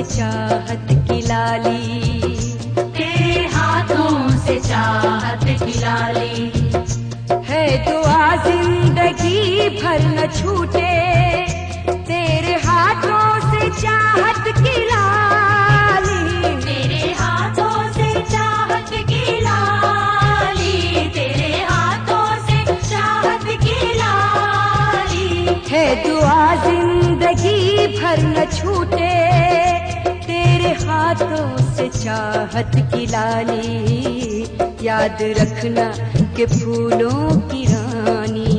चाहत की लाली, तेरे हाथों से चाहत की लाली। है दुआ जिंदगी भर न छूटे, तेरे हाथों से चाहत की लाली, तेरे हाथों से चाहत की लाली, तेरे हाथों से चाहत की लाली। है दुआ जिंदगी भर न छूटे, तेरे हाथों से चाहत की लाली। याद रखना के फूलों की रानी,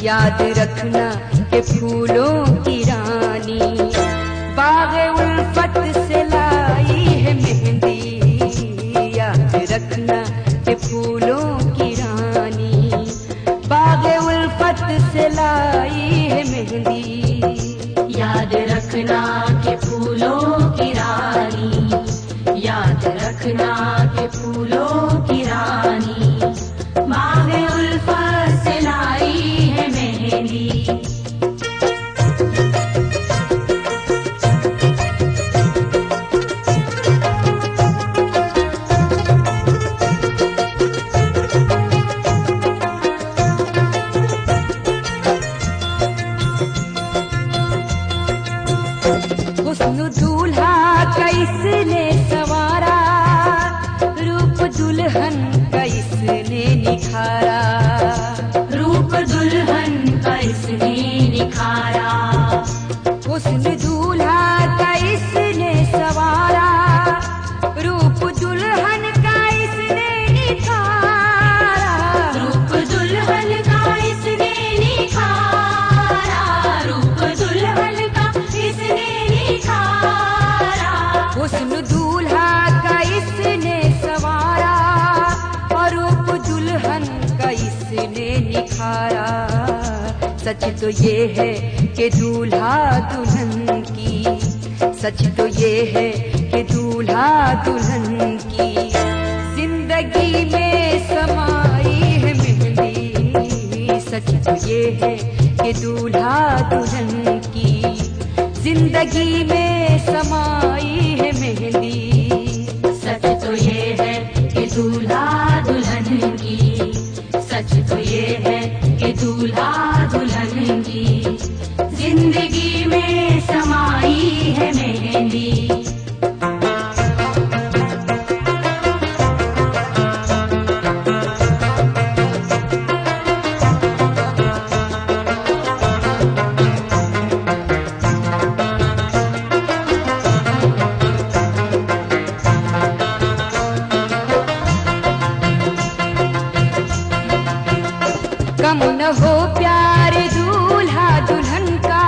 याद रखना के फूलों की रानी, बाग़े उल्फत से लाई है मेहंदी। याद रखना के फूलों की रानी, बाग़े उल्फत से लाई है मेहंदी। याद रखना के फूलों की रानी, याद रखना के फूलों की रानी, बाग़े उल्फत से लाई है मेहंदी। हुस्न दूल्हा कैसने संवारा, रूप दुल्हन कैसने निखारा, रूप दुल्हन का इसने निखारा। हुस्न दूल्हा कैसने संवारा, रूप दुल्हन कैसने निखारा, रूप दुल्हन का इसने निखारा, रूप दुल्हन का इसने निखारा। हुस्न दूल्हा कैसने संवारा, और रूप दुल्हन कैसने निखारा। सच तो ये है कि दूल्हा दुल्हन की, सच तो ये है कि दूल्हा दुल्हन की जिंदगी में समाई है मेहंदी। सच तो ये है कि दूल्हा दुल्हन की जिंदगी में समाई है मेहंदी। सच तो ये है कि दूल्हा दुल्हन की, सच तो ये है कि दूल्हा दुल्हन की जिंदगी में समाई है मेहंदी। कम न हो प्यार दूल्हा दुल्हन का,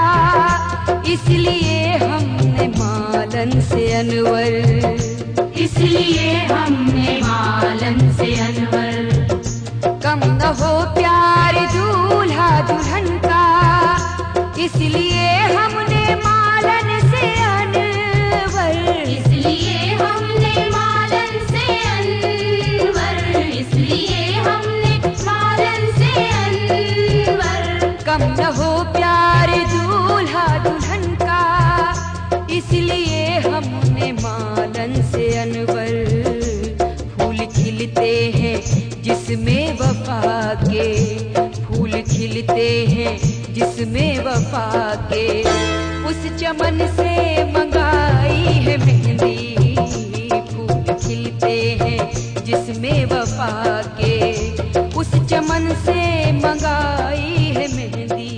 इसलिए हमने मालन से अनवर, इसलिए हमने मालन से अनवर। कम न हो प्यार दूल्हा दुल्हन का, इसलिए हमने मालन से अनवर, इसलिए हमने मालन से अनवर, इसलिए हमने मालन से अनवर। कम न हो प्यार दूल्हा दुल्हन का, इसलिए हमने मालन से अनवर। फूल खिलते हैं जिसमें वफा के, फूल खिलते हैं जिसमें वफा के, उस चमन से मंगाई है मेहंदी। फूल खिलते हैं जिसमें वफा के, उस चमन से मंगाई है मेहंदी।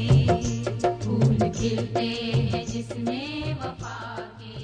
फूल खिलते हैं जिसमें वफा के।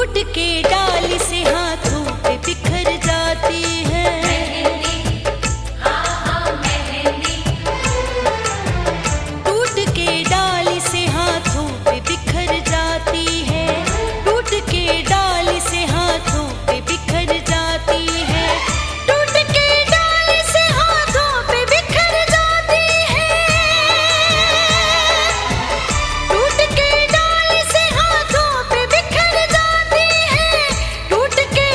टूट के डाली से हाथों पे बिखर जाती है। टूट के डाली से हाथों पे बिखर जाती है। टूट के डाली से हाथों पे बिखर जाती है। टूट के डाली से हाथों पे बिखर जाती है। टूट के डाली से हाथों पे बिखर जाती है। टूट के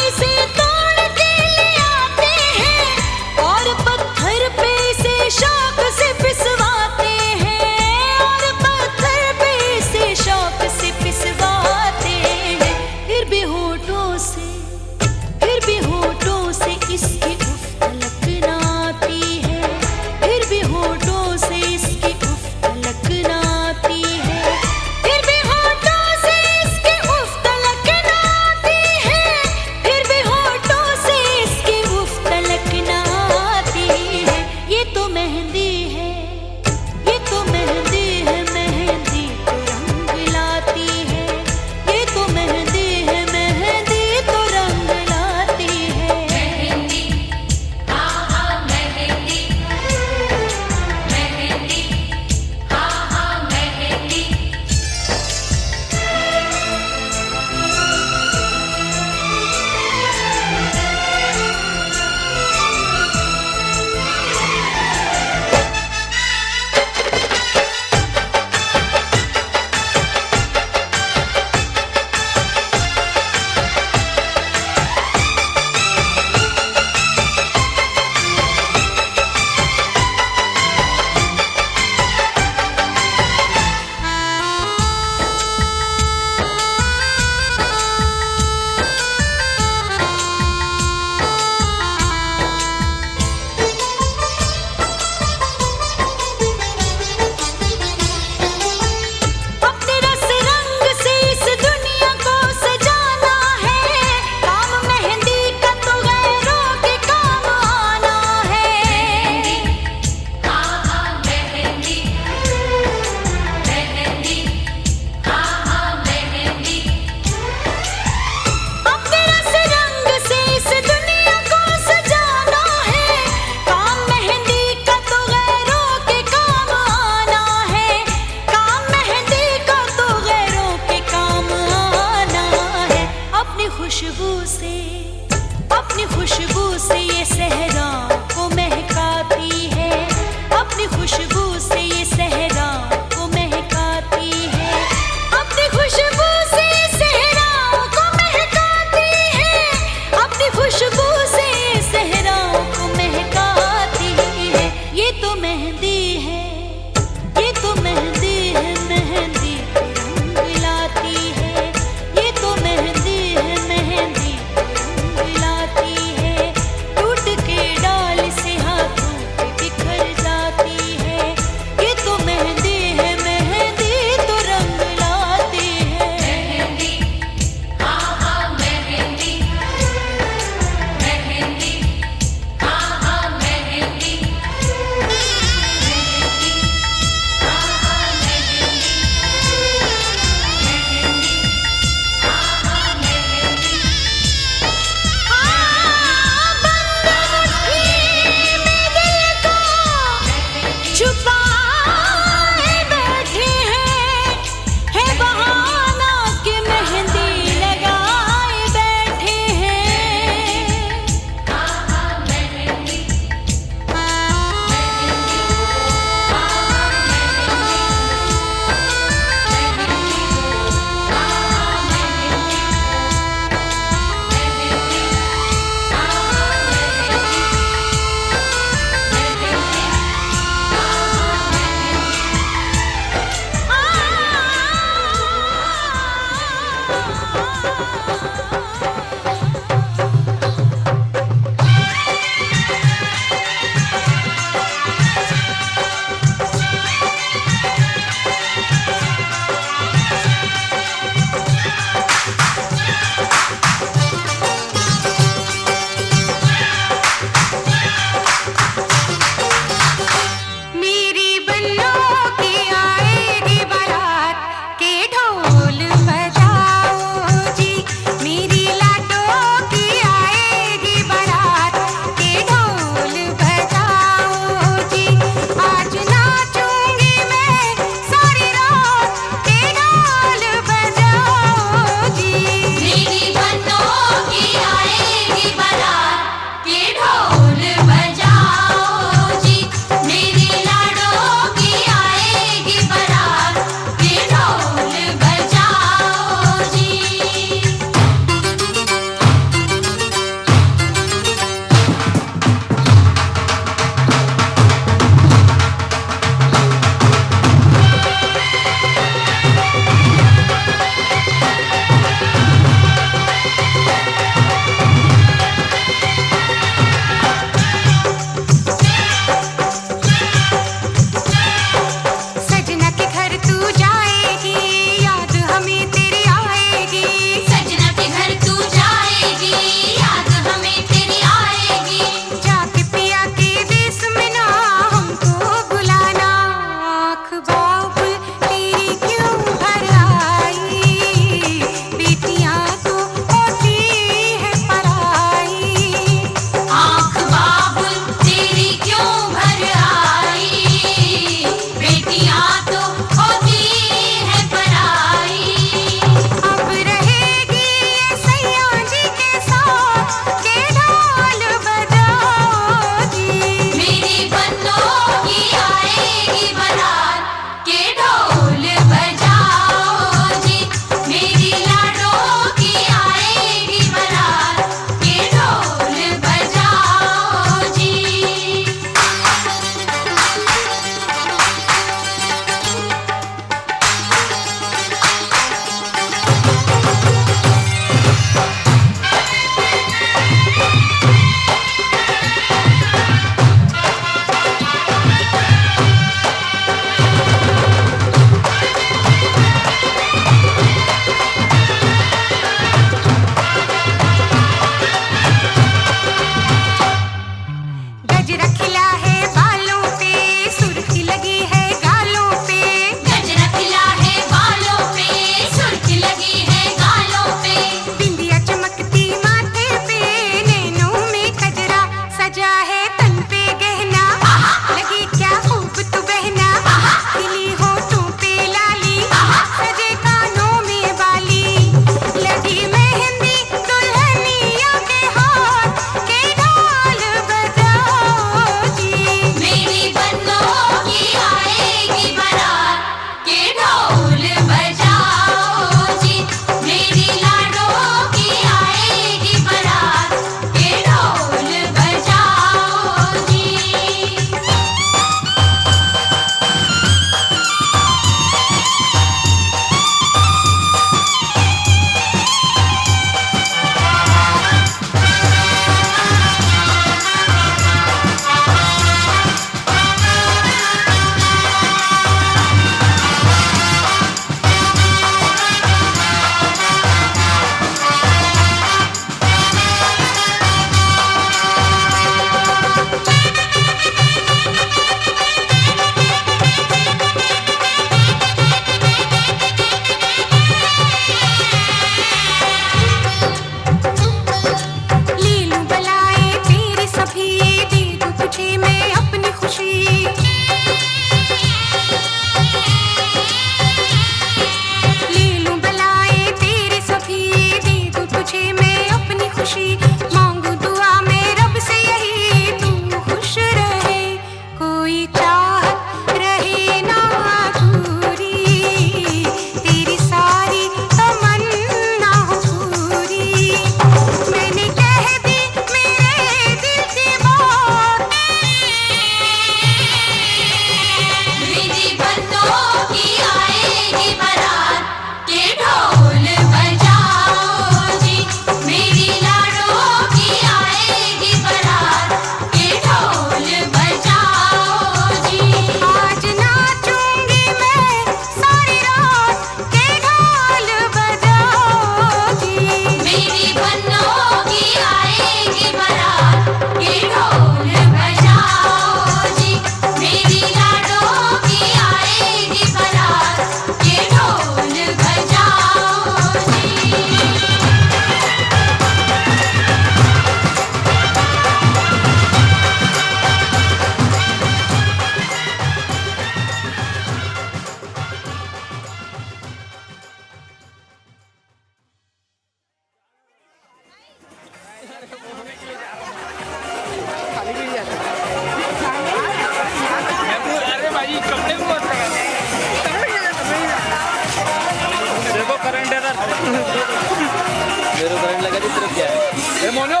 की तरफ गया है। मोनो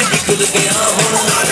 निकल गया हूं